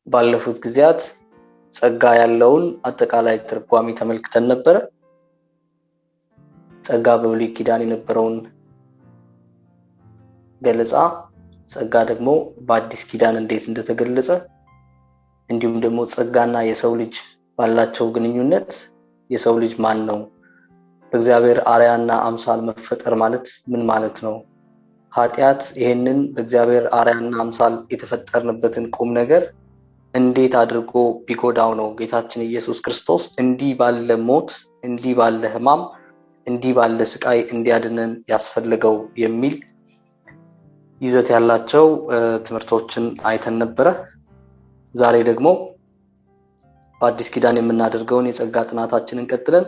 ባለፉት ጊዜያት ጸጋ ያለውን አጠቃላይ ትርጓሜ ተመልክተን ነበር። ጸጋ በብሉይ ኪዳን የነበረውን ገለጻ፣ ጸጋ ደግሞ በአዲስ ኪዳን እንዴት እንደተገለጸ፣ እንዲሁም ደግሞ ጸጋና የሰው ልጅ ባላቸው ግንኙነት የሰው ልጅ ማን ነው፣ በእግዚአብሔር አርአያና አምሳል መፈጠር ማለት ምን ማለት ነው፣ ኃጢአት ይሄንን በእግዚአብሔር አርአያና አምሳል የተፈጠርንበትን ቁም ነገር እንዴት አድርጎ ቢጎዳው ነው ጌታችን ኢየሱስ ክርስቶስ እንዲህ ባለ ሞት፣ እንዲህ ባለ ሕማም፣ እንዲህ ባለ ስቃይ እንዲያድነን ያስፈልገው የሚል ይዘት ያላቸው ትምህርቶችን አይተን ነበረ። ዛሬ ደግሞ በአዲስ ኪዳን የምናደርገውን የጸጋ ጥናታችንን ቀጥለን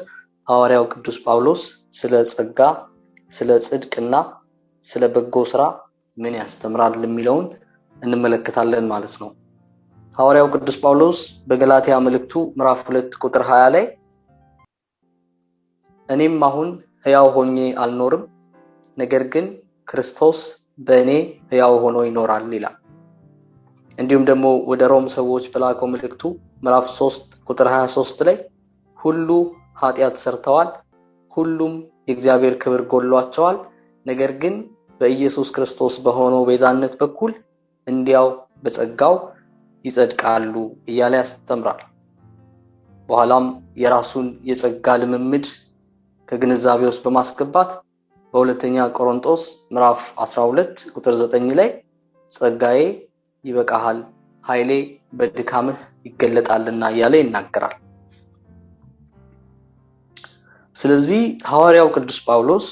ሐዋርያው ቅዱስ ጳውሎስ ስለ ጸጋ፣ ስለ ጽድቅና ስለ በጎ ስራ ምን ያስተምራል የሚለውን እንመለከታለን ማለት ነው። ሐዋርያው ቅዱስ ጳውሎስ በገላትያ መልእክቱ ምዕራፍ 2 ቁጥር 20 ላይ እኔም አሁን ሕያው ሆኜ አልኖርም፣ ነገር ግን ክርስቶስ በእኔ ሕያው ሆኖ ይኖራል ይላል። እንዲሁም ደግሞ ወደ ሮም ሰዎች በላከው መልእክቱ ምዕራፍ 3 ቁጥር 23 ላይ ሁሉ ኃጢአት ሰርተዋል፣ ሁሉም የእግዚአብሔር ክብር ጎድሏቸዋል፣ ነገር ግን በኢየሱስ ክርስቶስ በሆነው ቤዛነት በኩል እንዲያው በጸጋው ይጸድቃሉ እያለ ያስተምራል። በኋላም የራሱን የጸጋ ልምምድ ከግንዛቤ ውስጥ በማስገባት በሁለተኛ ቆሮንቶስ ምዕራፍ 12 ቁጥር 9 ላይ ጸጋዬ ይበቃሃል፣ ኃይሌ በድካምህ ይገለጣልና እያለ ይናገራል። ስለዚህ ሐዋርያው ቅዱስ ጳውሎስ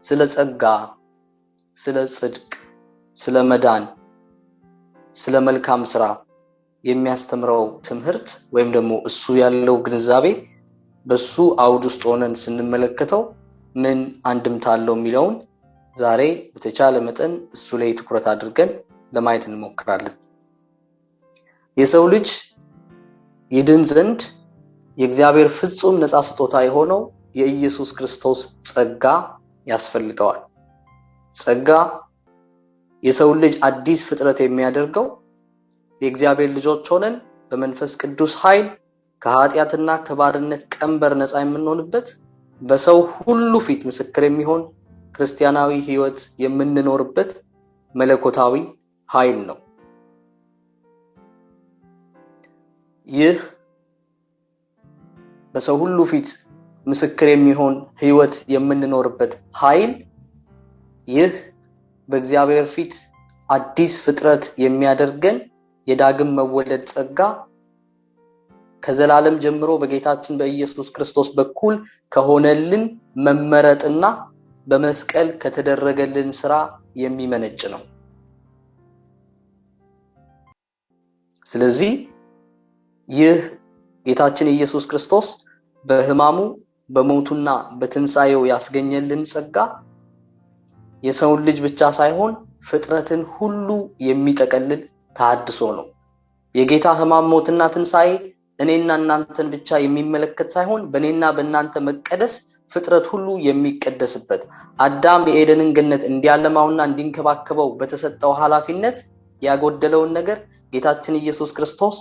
ስለ ጸጋ፣ ስለ ጽድቅ፣ ስለ መዳን፣ ስለ መልካም ስራ የሚያስተምረው ትምህርት ወይም ደግሞ እሱ ያለው ግንዛቤ በሱ አውድ ውስጥ ሆነን ስንመለከተው ምን አንድምታ አለው የሚለውን ዛሬ በተቻለ መጠን እሱ ላይ ትኩረት አድርገን ለማየት እንሞክራለን። የሰው ልጅ ይድን ዘንድ የእግዚአብሔር ፍጹም ነፃ ስጦታ የሆነው የኢየሱስ ክርስቶስ ጸጋ ያስፈልገዋል። ጸጋ የሰው ልጅ አዲስ ፍጥረት የሚያደርገው የእግዚአብሔር ልጆች ሆነን በመንፈስ ቅዱስ ኃይል ከኃጢአትና ከባርነት ቀንበር ነፃ የምንሆንበት፣ በሰው ሁሉ ፊት ምስክር የሚሆን ክርስቲያናዊ ሕይወት የምንኖርበት መለኮታዊ ኃይል ነው። ይህ በሰው ሁሉ ፊት ምስክር የሚሆን ሕይወት የምንኖርበት ኃይል፣ ይህ በእግዚአብሔር ፊት አዲስ ፍጥረት የሚያደርገን የዳግም መወለድ ጸጋ ከዘላለም ጀምሮ በጌታችን በኢየሱስ ክርስቶስ በኩል ከሆነልን መመረጥና በመስቀል ከተደረገልን ስራ የሚመነጭ ነው። ስለዚህ ይህ ጌታችን ኢየሱስ ክርስቶስ በሕማሙ በሞቱና በትንሣኤው ያስገኘልን ጸጋ የሰውን ልጅ ብቻ ሳይሆን ፍጥረትን ሁሉ የሚጠቀልል ተሐድሶ ነው። የጌታ ሕማም፣ ሞትና ትንሣኤ እኔና እናንተን ብቻ የሚመለከት ሳይሆን በእኔና በእናንተ መቀደስ ፍጥረት ሁሉ የሚቀደስበት፣ አዳም የኤደንን ገነት እንዲያለማውና እንዲንከባከበው በተሰጠው ኃላፊነት ያጎደለውን ነገር ጌታችን ኢየሱስ ክርስቶስ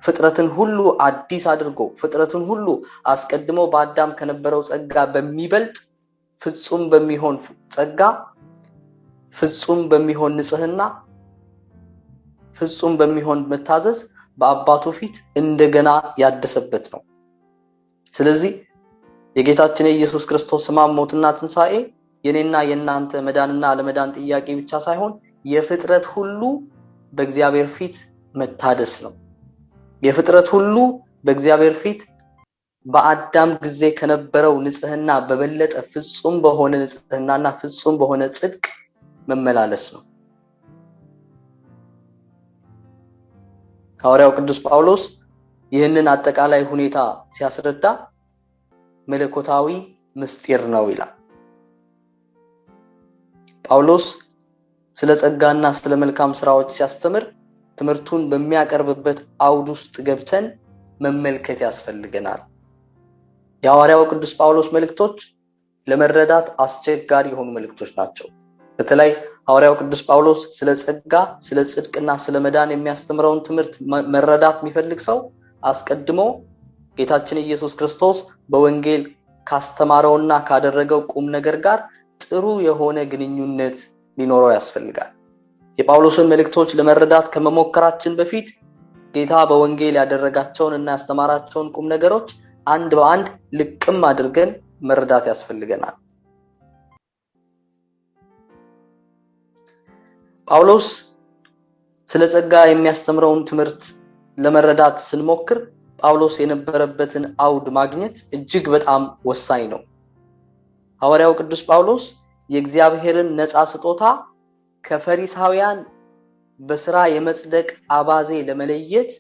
ፍጥረትን ሁሉ አዲስ አድርጎ ፍጥረትን ሁሉ አስቀድሞ በአዳም ከነበረው ጸጋ በሚበልጥ ፍጹም በሚሆን ጸጋ፣ ፍጹም በሚሆን ንጽህና፣ ፍጹም በሚሆን መታዘዝ በአባቱ ፊት እንደገና ያደሰበት ነው። ስለዚህ የጌታችን የኢየሱስ ክርስቶስ ሕማም፣ ሞትና ትንሣኤ የኔና የናንተ መዳንና አለመዳን ጥያቄ ብቻ ሳይሆን የፍጥረት ሁሉ በእግዚአብሔር ፊት መታደስ ነው። የፍጥረት ሁሉ በእግዚአብሔር ፊት በአዳም ጊዜ ከነበረው ንጽህና በበለጠ ፍጹም በሆነ ንጽህናና ፍጹም በሆነ ጽድቅ መመላለስ ነው። ሐዋርያው ቅዱስ ጳውሎስ ይህንን አጠቃላይ ሁኔታ ሲያስረዳ መለኮታዊ ምስጢር ነው ይላል። ጳውሎስ ስለ ጸጋና ስለ መልካም ስራዎች ሲያስተምር ትምህርቱን በሚያቀርብበት አውድ ውስጥ ገብተን መመልከት ያስፈልገናል። የሐዋርያው ቅዱስ ጳውሎስ መልእክቶች ለመረዳት አስቸጋሪ የሆኑ መልእክቶች ናቸው። በተለይ ሐዋርያው ቅዱስ ጳውሎስ ስለ ጸጋ፣ ስለ ጽድቅና ስለ መዳን የሚያስተምረውን ትምህርት መረዳት የሚፈልግ ሰው አስቀድሞ ጌታችን ኢየሱስ ክርስቶስ በወንጌል ካስተማረውና ካደረገው ቁም ነገር ጋር ጥሩ የሆነ ግንኙነት ሊኖረው ያስፈልጋል። የጳውሎስን መልእክቶች ለመረዳት ከመሞከራችን በፊት ጌታ በወንጌል ያደረጋቸውን እና ያስተማራቸውን ቁም ነገሮች አንድ በአንድ ልቅም አድርገን መረዳት ያስፈልገናል። ጳውሎስ ስለ ጸጋ የሚያስተምረውን ትምህርት ለመረዳት ስንሞክር ጳውሎስ የነበረበትን አውድ ማግኘት እጅግ በጣም ወሳኝ ነው። ሐዋርያው ቅዱስ ጳውሎስ የእግዚአብሔርን ነፃ ስጦታ ከፈሪሳውያን በስራ የመጽደቅ አባዜ ለመለየት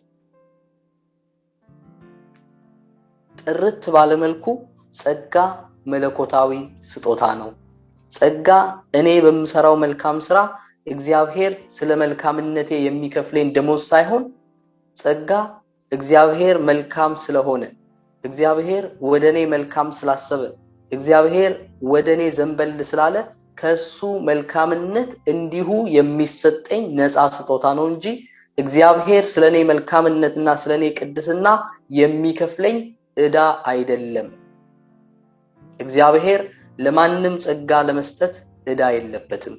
ጥርት ባለመልኩ ጸጋ መለኮታዊ ስጦታ ነው፣ ጸጋ እኔ በምሰራው መልካም ስራ እግዚአብሔር ስለ መልካምነቴ የሚከፍለኝ ደሞዝ ሳይሆን ጸጋ እግዚአብሔር መልካም ስለሆነ፣ እግዚአብሔር ወደኔ መልካም ስላሰበ፣ እግዚአብሔር ወደኔ ዘንበል ስላለ ከሱ መልካምነት እንዲሁ የሚሰጠኝ ነፃ ስጦታ ነው እንጂ እግዚአብሔር ስለኔ መልካምነትና ስለኔ ቅድስና የሚከፍለኝ ዕዳ አይደለም። እግዚአብሔር ለማንም ጸጋ ለመስጠት ዕዳ የለበትም።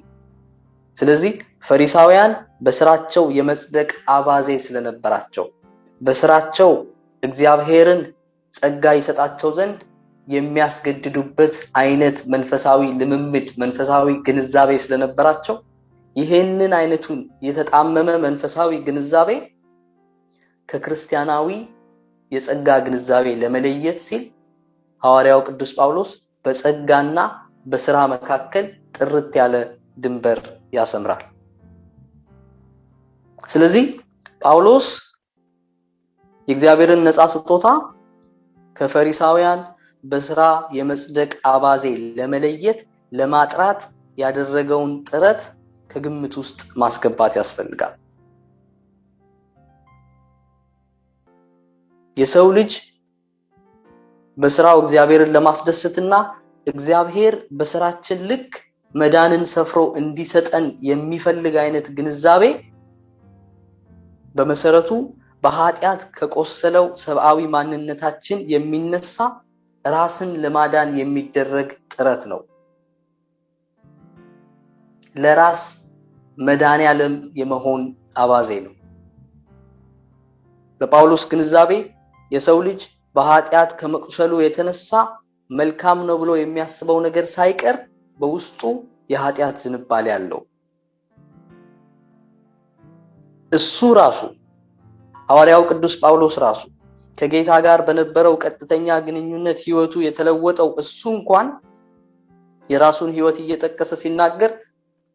ስለዚህ ፈሪሳውያን በስራቸው የመጽደቅ አባዜ ስለነበራቸው በስራቸው እግዚአብሔርን ጸጋ ይሰጣቸው ዘንድ የሚያስገድዱበት አይነት መንፈሳዊ ልምምድ መንፈሳዊ ግንዛቤ ስለነበራቸው ይሄንን አይነቱን የተጣመመ መንፈሳዊ ግንዛቤ ከክርስቲያናዊ የጸጋ ግንዛቤ ለመለየት ሲል ሐዋርያው ቅዱስ ጳውሎስ በጸጋና በስራ መካከል ጥርት ያለ ድንበር ያሰምራል። ስለዚህ ጳውሎስ የእግዚአብሔርን ነፃ ስጦታ ከፈሪሳውያን በስራ የመጽደቅ አባዜ ለመለየት ለማጥራት ያደረገውን ጥረት ከግምት ውስጥ ማስገባት ያስፈልጋል። የሰው ልጅ በስራው እግዚአብሔርን ለማስደሰትና እግዚአብሔር በስራችን ልክ መዳንን ሰፍሮ እንዲሰጠን የሚፈልግ አይነት ግንዛቤ በመሰረቱ በኃጢአት ከቆሰለው ሰብአዊ ማንነታችን የሚነሳ ራስን ለማዳን የሚደረግ ጥረት ነው። ለራስ መድኃኒዓለም የመሆን አባዜ ነው። በጳውሎስ ግንዛቤ የሰው ልጅ በኃጢአት ከመቁሰሉ የተነሳ መልካም ነው ብሎ የሚያስበው ነገር ሳይቀር በውስጡ የኃጢአት ዝንባሌ ያለው እሱ ራሱ ሐዋርያው ቅዱስ ጳውሎስ ራሱ ከጌታ ጋር በነበረው ቀጥተኛ ግንኙነት ህይወቱ የተለወጠው እሱ እንኳን የራሱን ህይወት እየጠቀሰ ሲናገር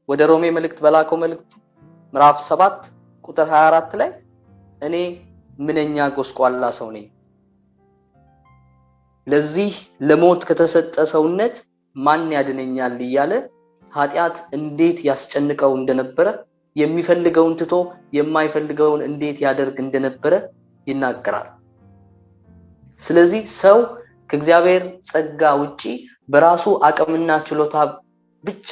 ወደ ሮሜ መልእክት በላከው መልእክቱ ምዕራፍ 7 ቁጥር 24 ላይ እኔ ምንኛ ጎስቋላ ሰው ነኝ፣ ለዚህ ለሞት ከተሰጠ ሰውነት ማን ያድነኛል እያለ ኃጢአት እንዴት ያስጨንቀው እንደነበረ የሚፈልገውን ትቶ የማይፈልገውን እንዴት ያደርግ እንደነበረ ይናገራል። ስለዚህ ሰው ከእግዚአብሔር ጸጋ ውጪ በራሱ አቅምና ችሎታ ብቻ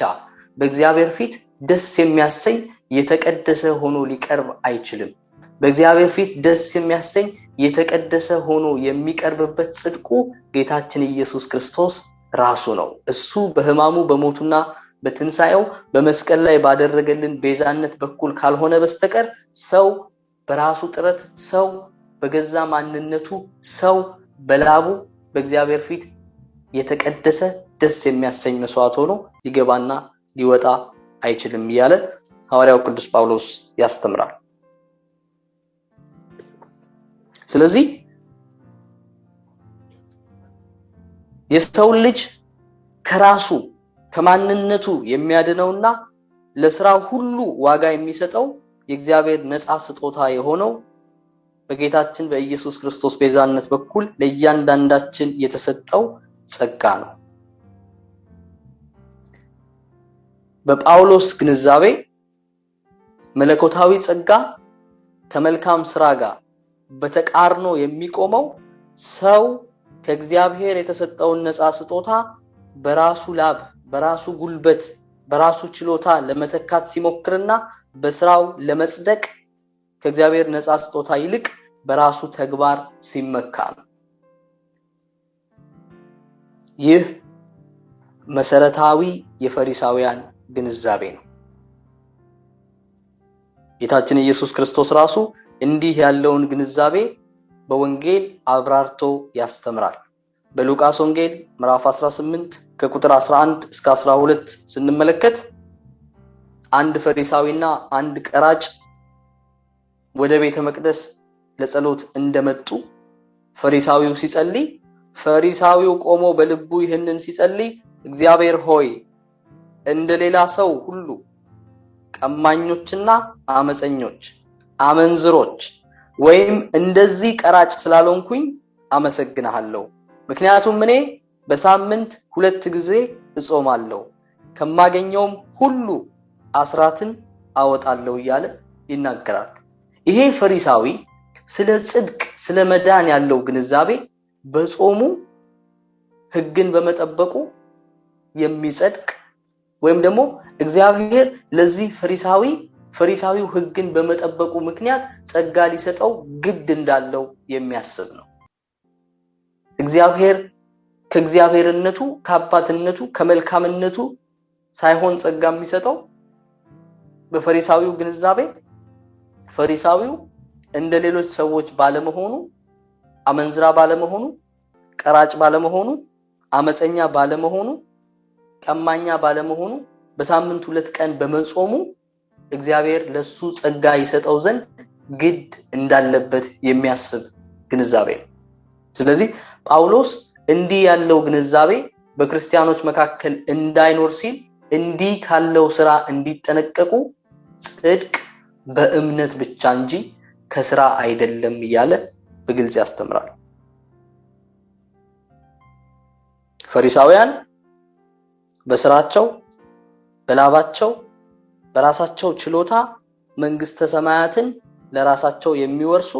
በእግዚአብሔር ፊት ደስ የሚያሰኝ የተቀደሰ ሆኖ ሊቀርብ አይችልም። በእግዚአብሔር ፊት ደስ የሚያሰኝ የተቀደሰ ሆኖ የሚቀርብበት ጽድቁ ጌታችን ኢየሱስ ክርስቶስ ራሱ ነው። እሱ በሕማሙ በሞቱና በትንሳኤው በመስቀል ላይ ባደረገልን ቤዛነት በኩል ካልሆነ በስተቀር ሰው በራሱ ጥረት ሰው በገዛ ማንነቱ ሰው በላቡ በእግዚአብሔር ፊት የተቀደሰ ደስ የሚያሰኝ መስዋዕት ሆኖ ሊገባና ሊወጣ አይችልም እያለ ሐዋርያው ቅዱስ ጳውሎስ ያስተምራል። ስለዚህ የሰው ልጅ ከራሱ ከማንነቱ የሚያድነውና ለስራው ሁሉ ዋጋ የሚሰጠው የእግዚአብሔር ነፃ ስጦታ የሆነው በጌታችን በኢየሱስ ክርስቶስ ቤዛነት በኩል ለእያንዳንዳችን የተሰጠው ጸጋ ነው። በጳውሎስ ግንዛቤ መለኮታዊ ጸጋ ከመልካም ስራ ጋር በተቃርኖ የሚቆመው ሰው ከእግዚአብሔር የተሰጠውን ነፃ ስጦታ በራሱ ላብ በራሱ ጉልበት በራሱ ችሎታ ለመተካት ሲሞክርና በስራው ለመጽደቅ ከእግዚአብሔር ነፃ ስጦታ ይልቅ በራሱ ተግባር ሲመካ ነው። ይህ መሰረታዊ የፈሪሳውያን ግንዛቤ ነው። ጌታችን ኢየሱስ ክርስቶስ ራሱ እንዲህ ያለውን ግንዛቤ በወንጌል አብራርቶ ያስተምራል። በሉቃስ ወንጌል ምዕራፍ 18 ከቁጥር 11 እስከ 12 ስንመለከት አንድ ፈሪሳዊና አንድ ቀራጭ ወደ ቤተ መቅደስ ለጸሎት እንደመጡ ፈሪሳዊው ሲጸልይ ፈሪሳዊው ቆሞ በልቡ ይህንን ሲጸልይ እግዚአብሔር ሆይ እንደሌላ ሰው ሁሉ ቀማኞችና አመፀኞች አመንዝሮች ወይም እንደዚህ ቀራጭ ስላልሆንኩኝ አመሰግናለሁ። ምክንያቱም እኔ በሳምንት 2 ጊዜ እጾማለሁ ከማገኘውም ሁሉ አስራትን አወጣለሁ እያለ ይናገራል። ይሄ ፈሪሳዊ ስለ ጽድቅ ስለ መዳን ያለው ግንዛቤ በጾሙ ሕግን በመጠበቁ የሚጸድቅ ወይም ደግሞ እግዚአብሔር ለዚህ ፈሪሳዊው ሕግን በመጠበቁ ምክንያት ጸጋ ሊሰጠው ግድ እንዳለው የሚያስብ ነው። እግዚአብሔር ከእግዚአብሔርነቱ ከአባትነቱ ከመልካምነቱ ሳይሆን ጸጋ የሚሰጠው በፈሪሳዊው ግንዛቤ ፈሪሳዊው እንደሌሎች ሰዎች ባለመሆኑ አመንዝራ ባለመሆኑ ቀራጭ ባለመሆኑ አመፀኛ ባለመሆኑ ቀማኛ ባለመሆኑ በሳምንት 2 ቀን በመጾሙ እግዚአብሔር ለሱ ጸጋ ይሰጠው ዘንድ ግድ እንዳለበት የሚያስብ ግንዛቤ ነው። ስለዚህ ጳውሎስ እንዲህ ያለው ግንዛቤ በክርስቲያኖች መካከል እንዳይኖር ሲል እንዲህ ካለው ስራ እንዲጠነቀቁ ጽድቅ በእምነት ብቻ እንጂ ከስራ አይደለም እያለ በግልጽ ያስተምራል። ፈሪሳውያን በስራቸው በላባቸው በራሳቸው ችሎታ መንግስተ ሰማያትን ለራሳቸው የሚወርሱ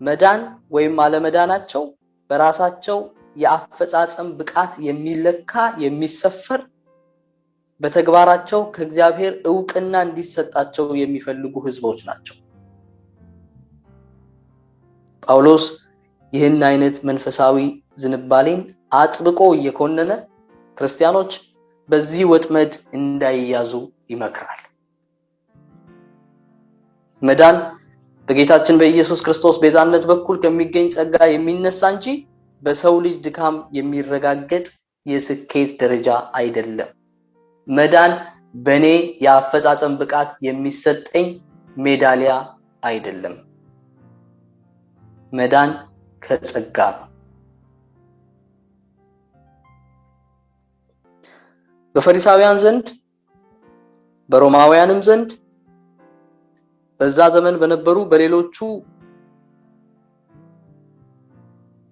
መዳን ወይም አለመዳናቸው በራሳቸው የአፈጻጸም ብቃት የሚለካ የሚሰፈር በተግባራቸው ከእግዚአብሔር ዕውቅና እንዲሰጣቸው የሚፈልጉ ህዝቦች ናቸው። ጳውሎስ ይህን አይነት መንፈሳዊ ዝንባሌን አጥብቆ እየኮነነ ክርስቲያኖች በዚህ ወጥመድ እንዳይያዙ ይመክራል። መዳን በጌታችን በኢየሱስ ክርስቶስ ቤዛነት በኩል ከሚገኝ ጸጋ የሚነሳ እንጂ በሰው ልጅ ድካም የሚረጋገጥ የስኬት ደረጃ አይደለም። መዳን በኔ የአፈጻጸም ብቃት የሚሰጠኝ ሜዳሊያ አይደለም። መዳን ከጸጋ ነው። በፈሪሳውያን ዘንድ በሮማውያንም ዘንድ በዛ ዘመን በነበሩ በሌሎቹ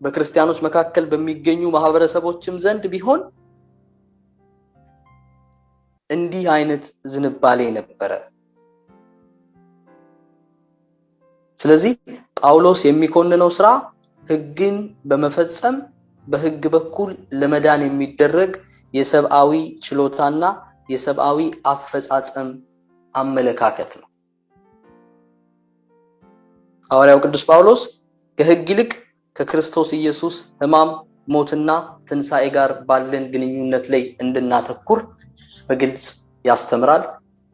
በክርስቲያኖች መካከል በሚገኙ ማህበረሰቦችም ዘንድ ቢሆን እንዲህ አይነት ዝንባሌ ነበረ። ስለዚህ ጳውሎስ የሚኮንነው ስራ ሕግን በመፈጸም በሕግ በኩል ለመዳን የሚደረግ የሰብአዊ ችሎታና የሰብአዊ አፈጻጸም አመለካከት ነው። ሐዋርያው ቅዱስ ጳውሎስ ከሕግ ይልቅ ከክርስቶስ ኢየሱስ ሕማም ሞትና ትንሣኤ ጋር ባለን ግንኙነት ላይ እንድናተኩር በግልጽ ያስተምራል፣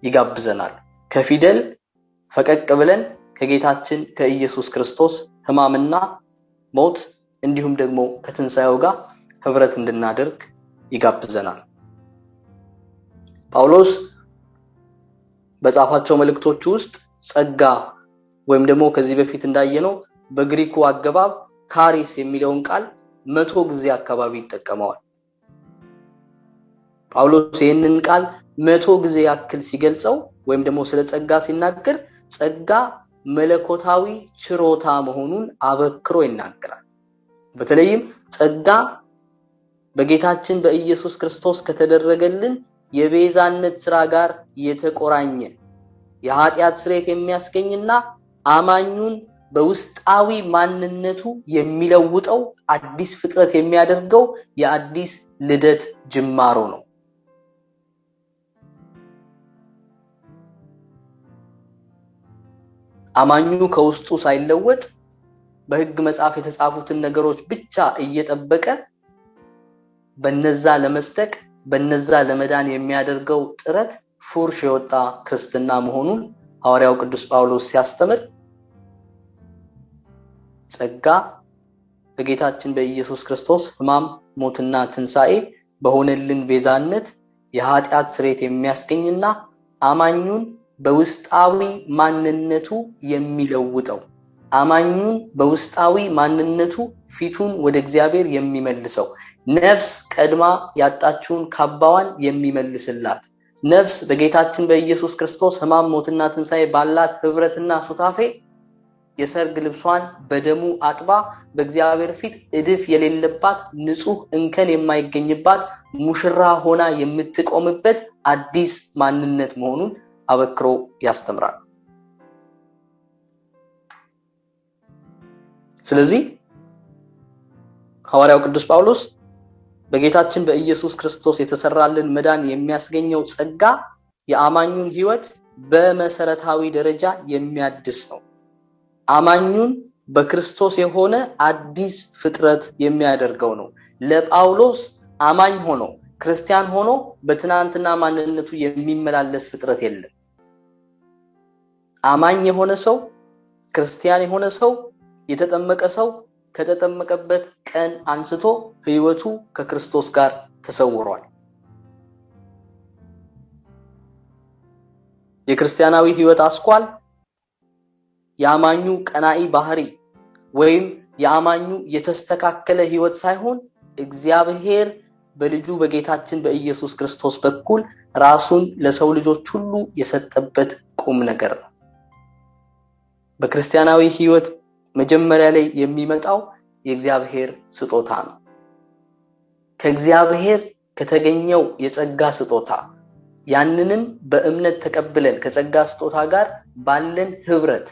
ይጋብዘናል። ከፊደል ፈቀቅ ብለን ከጌታችን ከኢየሱስ ክርስቶስ ሕማምና ሞት እንዲሁም ደግሞ ከትንሣኤው ጋር ህብረት እንድናደርግ ይጋብዘናል። ጳውሎስ በጻፋቸው መልእክቶች ውስጥ ጸጋ ወይም ደግሞ ከዚህ በፊት እንዳየነው በግሪኩ አገባብ ካሪስ የሚለውን ቃል 100 ጊዜ አካባቢ ይጠቀመዋል። ጳውሎስ ይህንን ቃል 100 ጊዜ ያክል ሲገልጸው ወይም ደግሞ ስለ ጸጋ ሲናገር ጸጋ መለኮታዊ ችሮታ መሆኑን አበክሮ ይናገራል። በተለይም ጸጋ በጌታችን በኢየሱስ ክርስቶስ ከተደረገልን የቤዛነት ስራ ጋር የተቆራኘ የኃጢአት ስርየት የሚያስገኝና አማኙን በውስጣዊ ማንነቱ የሚለውጠው አዲስ ፍጥረት የሚያደርገው የአዲስ ልደት ጅማሮ ነው። አማኙ ከውስጡ ሳይለወጥ በሕግ መጽሐፍ የተጻፉትን ነገሮች ብቻ እየጠበቀ በነዛ ለመስጠቅ በነዛ ለመዳን የሚያደርገው ጥረት ፉርሽ የወጣ ክርስትና መሆኑን ሐዋርያው ቅዱስ ጳውሎስ ሲያስተምር ጸጋ በጌታችን በኢየሱስ ክርስቶስ ሕማም ሞትና ትንሣኤ በሆነልን ቤዛነት የኃጢአት ስርየት የሚያስገኝና አማኙን በውስጣዊ ማንነቱ የሚለውጠው አማኙን በውስጣዊ ማንነቱ ፊቱን ወደ እግዚአብሔር የሚመልሰው ነፍስ ቀድማ ያጣችውን ካባዋን የሚመልስላት ነፍስ በጌታችን በኢየሱስ ክርስቶስ ሕማም ሞትና ትንሣኤ ባላት ህብረትና ሱታፌ የሰርግ ልብሷን በደሙ አጥባ በእግዚአብሔር ፊት እድፍ የሌለባት ንጹህ እንከን የማይገኝባት ሙሽራ ሆና የምትቆምበት አዲስ ማንነት መሆኑን አበክሮ ያስተምራል። ስለዚህ ሐዋርያው ቅዱስ ጳውሎስ በጌታችን በኢየሱስ ክርስቶስ የተሰራልን መዳን የሚያስገኘው ጸጋ የአማኙን ህይወት በመሰረታዊ ደረጃ የሚያድስ ነው። አማኙን በክርስቶስ የሆነ አዲስ ፍጥረት የሚያደርገው ነው። ለጳውሎስ አማኝ ሆኖ ክርስቲያን ሆኖ በትናንትና ማንነቱ የሚመላለስ ፍጥረት የለም። አማኝ የሆነ ሰው ክርስቲያን የሆነ ሰው የተጠመቀ ሰው ከተጠመቀበት ቀን አንስቶ ህይወቱ ከክርስቶስ ጋር ተሰውሯል። የክርስቲያናዊ ህይወት አስኳል የአማኙ ቀናኢ ባህሪ ወይም የአማኙ የተስተካከለ ህይወት ሳይሆን እግዚአብሔር በልጁ በጌታችን በኢየሱስ ክርስቶስ በኩል ራሱን ለሰው ልጆች ሁሉ የሰጠበት ቁም ነገር ነው። በክርስቲያናዊ ህይወት መጀመሪያ ላይ የሚመጣው የእግዚአብሔር ስጦታ ነው። ከእግዚአብሔር ከተገኘው የጸጋ ስጦታ ያንንም በእምነት ተቀብለን ከጸጋ ስጦታ ጋር ባለን ህብረት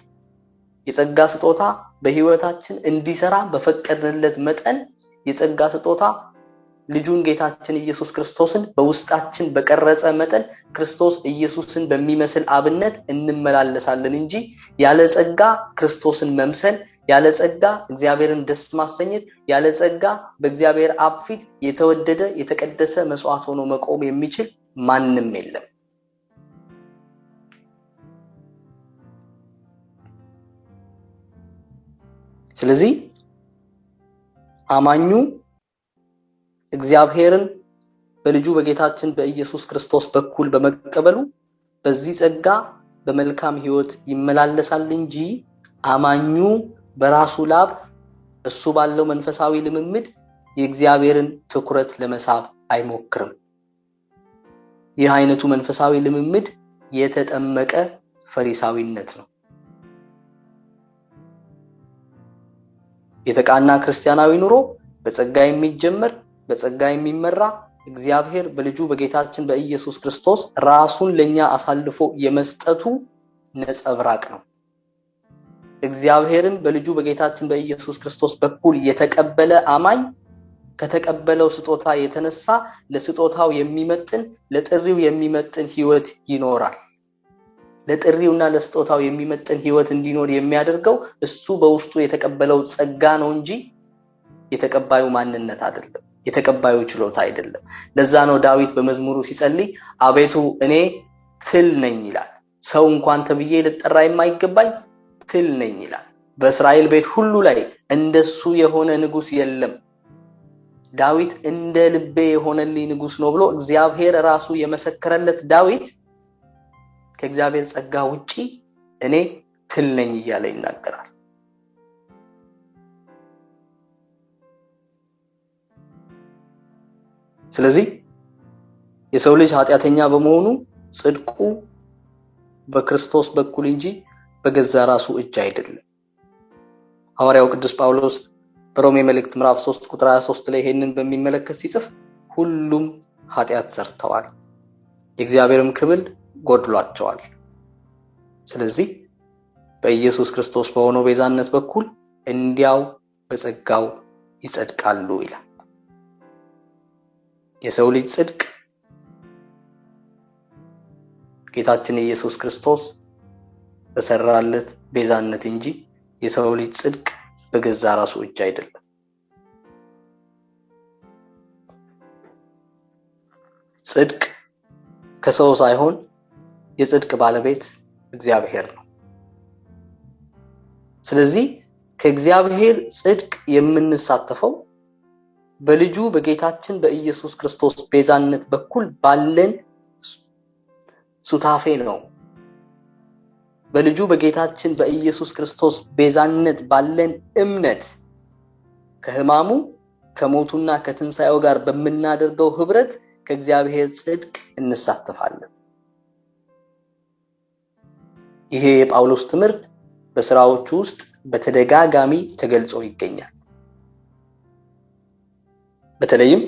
የጸጋ ስጦታ በህይወታችን እንዲሰራ በፈቀድንለት መጠን የጸጋ ስጦታ ልጁን ጌታችን ኢየሱስ ክርስቶስን በውስጣችን በቀረጸ መጠን ክርስቶስ ኢየሱስን በሚመስል አብነት እንመላለሳለን እንጂ ያለ ጸጋ ክርስቶስን መምሰል ያለ ጸጋ እግዚአብሔርን ደስ ማሰኘት ያለ ጸጋ በእግዚአብሔር አብ ፊት የተወደደ የተቀደሰ መስዋዕት ሆኖ መቆም የሚችል ማንም የለም። ስለዚህ አማኙ እግዚአብሔርን በልጁ በጌታችን በኢየሱስ ክርስቶስ በኩል በመቀበሉ በዚህ ጸጋ በመልካም ህይወት ይመላለሳል እንጂ አማኙ በራሱ ላብ እሱ ባለው መንፈሳዊ ልምምድ የእግዚአብሔርን ትኩረት ለመሳብ አይሞክርም። ይህ አይነቱ መንፈሳዊ ልምምድ የተጠመቀ ፈሪሳዊነት ነው። የተቃና ክርስቲያናዊ ኑሮ በጸጋ የሚጀመር በጸጋ የሚመራ እግዚአብሔር በልጁ በጌታችን በኢየሱስ ክርስቶስ ራሱን ለኛ አሳልፎ የመስጠቱ ነጸብራቅ ነው። እግዚአብሔርን በልጁ በጌታችን በኢየሱስ ክርስቶስ በኩል የተቀበለ አማኝ ከተቀበለው ስጦታ የተነሳ ለስጦታው የሚመጥን ለጥሪው የሚመጥን ህይወት ይኖራል። ለጥሪውና ለስጦታው የሚመጥን ህይወት እንዲኖር የሚያደርገው እሱ በውስጡ የተቀበለው ጸጋ ነው እንጂ የተቀባዩ ማንነት አይደለም፣ የተቀባዩ ችሎታ አይደለም። ለዛ ነው ዳዊት በመዝሙሩ ሲጸልይ አቤቱ እኔ ትል ነኝ ይላል። ሰው እንኳን ተብዬ ልጠራ የማይገባኝ ትል ነኝ ይላል። በእስራኤል ቤት ሁሉ ላይ እንደሱ የሆነ ንጉስ የለም። ዳዊት እንደ ልቤ የሆነልኝ ንጉስ ነው ብሎ እግዚአብሔር ራሱ የመሰከረለት ዳዊት ከእግዚአብሔር ጸጋ ውጪ እኔ ትል ነኝ እያለ ይናገራል። ስለዚህ የሰው ልጅ ኃጢአተኛ በመሆኑ ጽድቁ በክርስቶስ በኩል እንጂ በገዛ ራሱ እጅ አይደለም። ሐዋርያው ቅዱስ ጳውሎስ በሮሜ መልእክት ምዕራፍ 3 ቁጥር 23 ላይ ይሄንን በሚመለከት ሲጽፍ ሁሉም ኃጢአት ሰርተዋል የእግዚአብሔርም ክብር ጎድሏቸዋል፣ ስለዚህ በኢየሱስ ክርስቶስ በሆነው ቤዛነት በኩል እንዲያው በጸጋው ይጸድቃሉ ይላል። የሰው ልጅ ጽድቅ ጌታችን ኢየሱስ ክርስቶስ በሰራለት ቤዛነት እንጂ የሰው ልጅ ጽድቅ በገዛ ራሱ እጅ አይደለም። ጽድቅ ከሰው ሳይሆን የጽድቅ ባለቤት እግዚአብሔር ነው። ስለዚህ ከእግዚአብሔር ጽድቅ የምንሳተፈው በልጁ በጌታችን በኢየሱስ ክርስቶስ ቤዛነት በኩል ባለን ሱታፌ ነው። በልጁ በጌታችን በኢየሱስ ክርስቶስ ቤዛነት ባለን እምነት ከሕማሙ ከሞቱና ከትንሣኤው ጋር በምናደርገው ህብረት ከእግዚአብሔር ጽድቅ እንሳተፋለን። ይሄ የጳውሎስ ትምህርት በሥራዎቹ ውስጥ በተደጋጋሚ ተገልጾ ይገኛል። በተለይም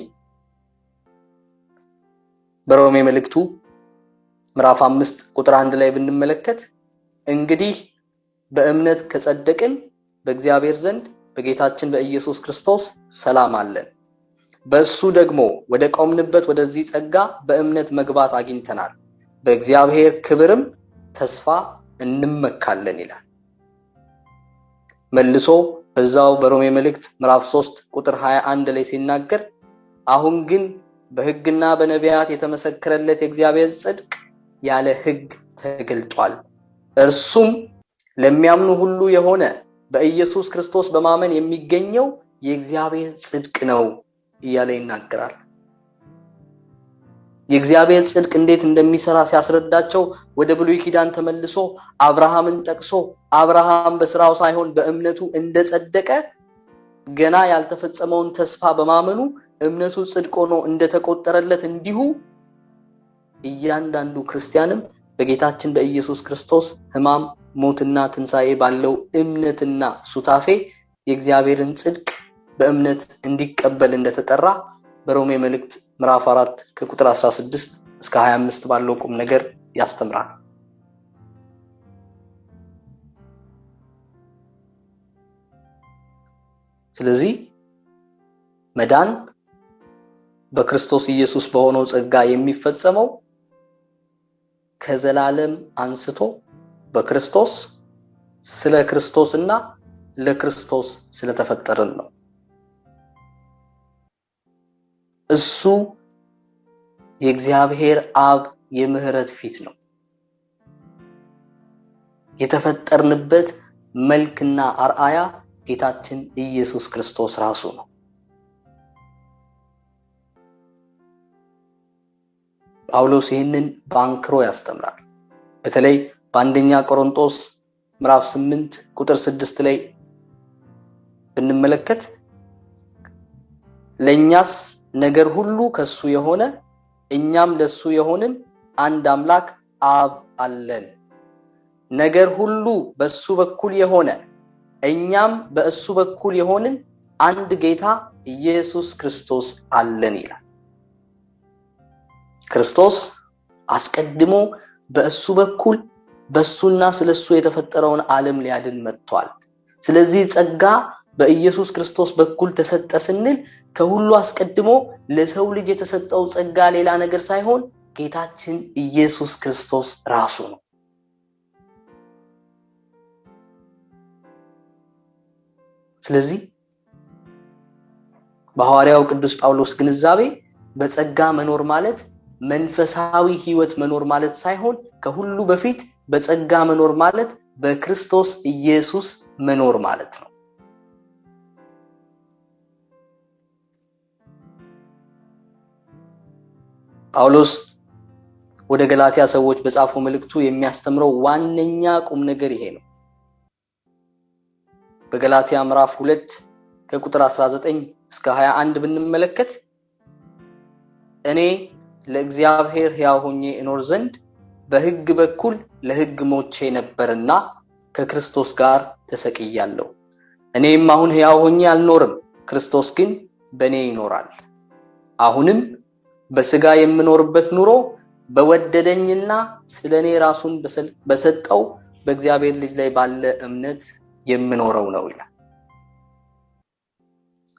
በሮሜ መልእክቱ ምዕራፍ 5 ቁጥር 1 ላይ ብንመለከት እንግዲህ በእምነት ከጸደቅን በእግዚአብሔር ዘንድ በጌታችን በኢየሱስ ክርስቶስ ሰላም አለን፣ በእሱ ደግሞ ወደ ቆምንበት ወደዚህ ጸጋ በእምነት መግባት አግኝተናል፣ በእግዚአብሔር ክብርም ተስፋ እንመካለን ይላል። መልሶ በዛው በሮሜ መልእክት ምዕራፍ 3 ቁጥር 21 ላይ ሲናገር አሁን ግን በሕግና በነቢያት የተመሰከረለት የእግዚአብሔር ጽድቅ ያለ ሕግ ተገልጧል፣ እርሱም ለሚያምኑ ሁሉ የሆነ በኢየሱስ ክርስቶስ በማመን የሚገኘው የእግዚአብሔር ጽድቅ ነው እያለ ይናገራል። የእግዚአብሔር ጽድቅ እንዴት እንደሚሰራ ሲያስረዳቸው ወደ ብሉይ ኪዳን ተመልሶ አብርሃምን ጠቅሶ አብርሃም በስራው ሳይሆን በእምነቱ እንደጸደቀ ገና ያልተፈጸመውን ተስፋ በማመኑ እምነቱ ጽድቅ ሆኖ እንደተቆጠረለት እንዲሁ እያንዳንዱ ክርስቲያንም በጌታችን በኢየሱስ ክርስቶስ ሕማም ሞትና ትንሣኤ ባለው እምነትና ሱታፌ የእግዚአብሔርን ጽድቅ በእምነት እንዲቀበል እንደተጠራ በሮሜ መልእክት ምዕራፍ 4 ከቁጥር 16 እስከ 25 ባለው ቁም ነገር ያስተምራል። ስለዚህ መዳን በክርስቶስ ኢየሱስ በሆነው ጸጋ የሚፈጸመው ከዘላለም አንስቶ በክርስቶስ ስለ ክርስቶስና ለክርስቶስ ስለተፈጠረን ነው። እሱ የእግዚአብሔር አብ የምህረት ፊት ነው። የተፈጠርንበት መልክና አርአያ ጌታችን ኢየሱስ ክርስቶስ ራሱ ነው። ጳውሎስ ይህንን ባንክሮ ያስተምራል። በተለይ በአንደኛ ቆሮንቶስ ምዕራፍ 8 ቁጥር 6 ላይ ብንመለከት ለኛስ ነገር ሁሉ ከሱ የሆነ እኛም ለሱ የሆንን አንድ አምላክ አብ አለን። ነገር ሁሉ በሱ በኩል የሆነ እኛም በእሱ በኩል የሆንን አንድ ጌታ ኢየሱስ ክርስቶስ አለን ይላል። ክርስቶስ አስቀድሞ በእሱ በኩል በሱና ስለሱ የተፈጠረውን ዓለም ሊያድን መጥቷል። ስለዚህ ጸጋ በኢየሱስ ክርስቶስ በኩል ተሰጠ ስንል ከሁሉ አስቀድሞ ለሰው ልጅ የተሰጠው ጸጋ ሌላ ነገር ሳይሆን ጌታችን ኢየሱስ ክርስቶስ ራሱ ነው። ስለዚህ በሐዋርያው ቅዱስ ጳውሎስ ግንዛቤ በጸጋ መኖር ማለት መንፈሳዊ ሕይወት መኖር ማለት ሳይሆን ከሁሉ በፊት በጸጋ መኖር ማለት በክርስቶስ ኢየሱስ መኖር ማለት ነው። ጳውሎስ ወደ ገላትያ ሰዎች በጻፈው መልእክቱ የሚያስተምረው ዋነኛ ቁም ነገር ይሄ ነው። በገላትያ ምዕራፍ 2 ከቁጥር 19 እስከ 21 ብንመለከት እኔ ለእግዚአብሔር ሕያው ሆኜ እኖር ዘንድ በሕግ በኩል ለሕግ ሞቼ ነበርና ከክርስቶስ ጋር ተሰቅያለሁ። እኔም አሁን ሕያው ሆኜ አልኖርም፣ ክርስቶስ ግን በእኔ ይኖራል። አሁንም በሥጋ የምኖርበት ኑሮ በወደደኝና ስለኔ ራሱን በሰጠው በእግዚአብሔር ልጅ ላይ ባለ እምነት የምኖረው ነው ይላል።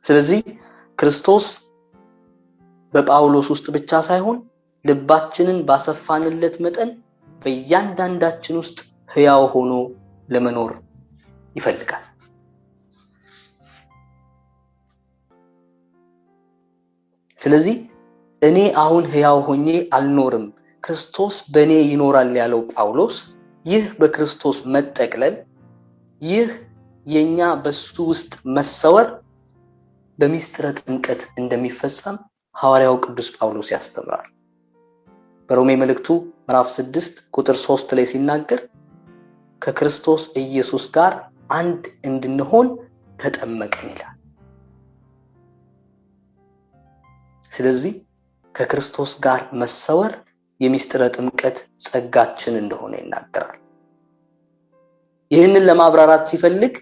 ስለዚህ ክርስቶስ በጳውሎስ ውስጥ ብቻ ሳይሆን ልባችንን ባሰፋንለት መጠን በእያንዳንዳችን ውስጥ ሕያው ሆኖ ለመኖር ይፈልጋል። ስለዚህ እኔ አሁን ሕያው ሆኜ አልኖርም ክርስቶስ በእኔ ይኖራል ያለው ጳውሎስ ይህ በክርስቶስ መጠቅለል ይህ የኛ በሱ ውስጥ መሰወር በሚስጥረ ጥምቀት እንደሚፈጸም ሐዋርያው ቅዱስ ጳውሎስ ያስተምራል። በሮሜ መልእክቱ ምዕራፍ 6 ቁጥር 3 ላይ ሲናገር ከክርስቶስ ኢየሱስ ጋር አንድ እንድንሆን ተጠመቅን ይላል። ስለዚህ ከክርስቶስ ጋር መሰወር የሚስጥረ ጥምቀት ጸጋችን እንደሆነ ይናገራል። ይህንን ለማብራራት ሲፈልግ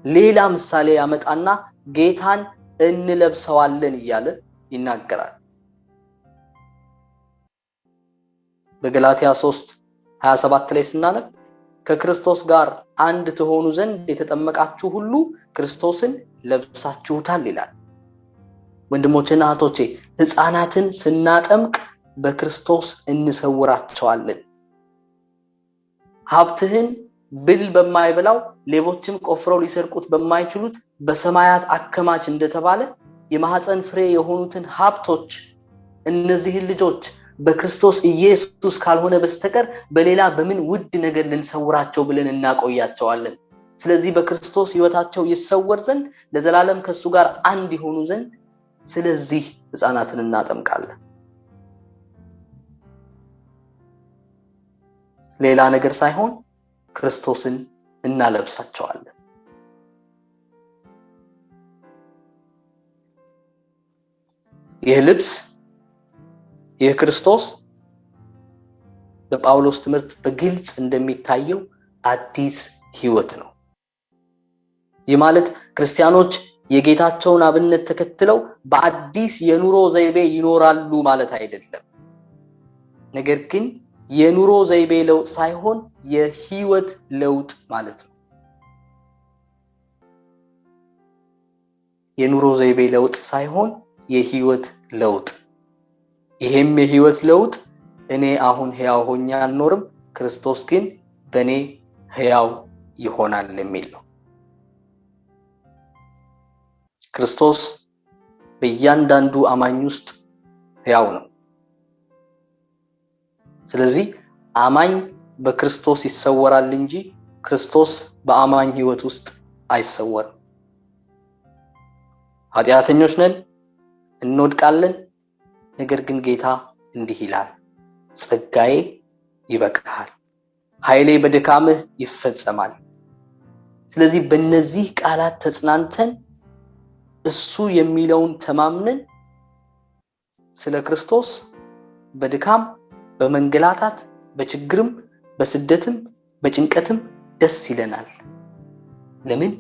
ሌላ ምሳሌ ያመጣና ጌታን እንለብሰዋለን እያለ ይናገራል። በገላትያ 3:27 ላይ ስናነብ ከክርስቶስ ጋር አንድ ትሆኑ ዘንድ የተጠመቃችሁ ሁሉ ክርስቶስን ለብሳችሁታል ይላል። ወንድሞቼና እህቶቼ ሕፃናትን ስናጠምቅ በክርስቶስ እንሰውራቸዋለን። ሀብትህን ብል በማይበላው ሌቦችም ቆፍረው ሊሰርቁት በማይችሉት በሰማያት አከማች እንደተባለ የማህፀን ፍሬ የሆኑትን ሀብቶች እነዚህን ልጆች በክርስቶስ ኢየሱስ ካልሆነ በስተቀር በሌላ በምን ውድ ነገር ልንሰውራቸው ብለን እናቆያቸዋለን። ስለዚህ በክርስቶስ ሕይወታቸው ይሰወር ዘንድ ለዘላለም ከሱ ጋር አንድ ይሆኑ ዘንድ ስለዚህ ሕፃናትን እናጠምቃለን። ሌላ ነገር ሳይሆን ክርስቶስን እናለብሳቸዋለን። ይህ ልብስ ይህ ክርስቶስ በጳውሎስ ትምህርት በግልጽ እንደሚታየው አዲስ ሕይወት ነው። ይህ ማለት ክርስቲያኖች የጌታቸውን አብነት ተከትለው በአዲስ የኑሮ ዘይቤ ይኖራሉ ማለት አይደለም። ነገር ግን የኑሮ ዘይቤ ለውጥ ሳይሆን የሕይወት ለውጥ ማለት ነው። የኑሮ ዘይቤ ለውጥ ሳይሆን የሕይወት ለውጥ። ይሄም የሕይወት ለውጥ እኔ አሁን ሕያው ሆኜ አልኖርም ክርስቶስ ግን በእኔ ሕያው ይሆናል የሚል ነው። ክርስቶስ በእያንዳንዱ አማኝ ውስጥ ሕያው ነው። ስለዚህ አማኝ በክርስቶስ ይሰወራል እንጂ ክርስቶስ በአማኝ ሕይወት ውስጥ አይሰወርም። ኃጢአተኞች ነን፣ እንወድቃለን። ነገር ግን ጌታ እንዲህ ይላል፣ ጸጋዬ ይበቃሃል፣ ኃይሌ በድካምህ ይፈጸማል። ስለዚህ በእነዚህ ቃላት ተጽናንተን እሱ የሚለውን ተማምነን ስለ ክርስቶስ በድካም በመንገላታት በችግርም በስደትም በጭንቀትም ደስ ይለናል። ለምን?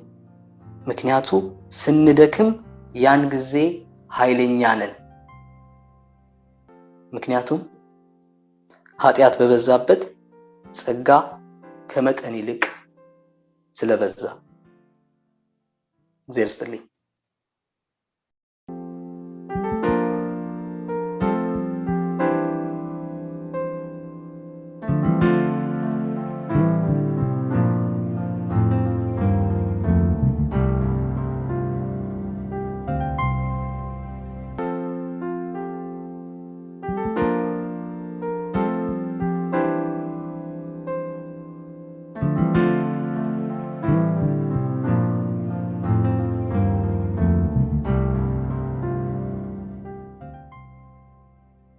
ምክንያቱ ስንደክም ያን ጊዜ ኃይለኛ ነን። ምክንያቱም ኃጢአት በበዛበት ጸጋ ከመጠን ይልቅ ስለበዛ። እግዚአብሔር ይስጥልኝ።